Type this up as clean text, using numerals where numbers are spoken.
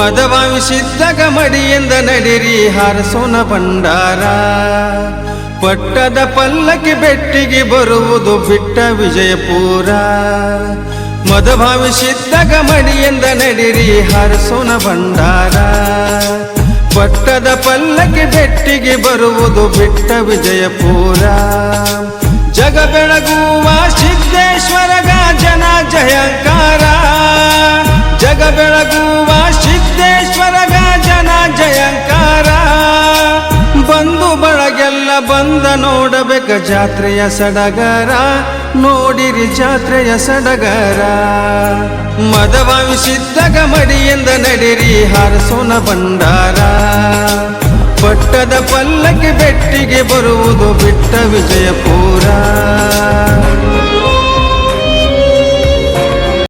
ಮದವಾವಿಸಿದ್ದಾಗ ಮಡಿಯಿಂದ ನಡಿರಿ ಹಾರಸೋನ ಭಂಡಾರ. ಪಟ್ಟದ ಪಲ್ಲಕ್ಕಿ ಬೆಟ್ಟಿಗೆ ಬರುವುದು ಬಿಟ್ಟ ವಿಜಯಪುರ. ಮದಭಾವಿಸಿದ್ದಾಗ ಮಡಿಯಿಂದ ನಡಿರಿ ಹಾರಸೋನ ಭಂಡಾರ. ಪಟ್ಟದ ಪಲ್ಲಕ್ಕಿ ಬೆಟ್ಟಿಗೆ ಬರುವುದು ಬಿಟ್ಟ ವಿಜಯಪುರ. ಜಗ ಬೆಳಗುವ ಸಿದ್ದೇಶ್ವರಗ ಜನ ಜಯಂಕಾರ. ಜಗ ಬೆಳಗುವ ಸಿದ್ದೇಶ್ವರಗ ಜನ ಜಯಂಕಾರ. ಬಂದು ಬಳಗೆಲ್ಲ ಬಂದ ನೋಡಬೇಕ ಜಾತ್ರೆಯ ಸಡಗರ. ನೋಡಿರಿ ಜಾತ್ರೆಯ ಸಡಗರ. ಮದವಾವಿಸಿದ್ದಾಗ ಮಡಿಯಿಂದ ನಡಿರಿ ಹಾರಸೋನ ಭಂಡಾರ. ಪಟ್ಟದ ಪಲ್ಲಕ್ಕಿ ಬೆಟ್ಟಿಗೆ ಬರುವುದು ಬಿಟ್ಟ ವಿಜಯಪುರ.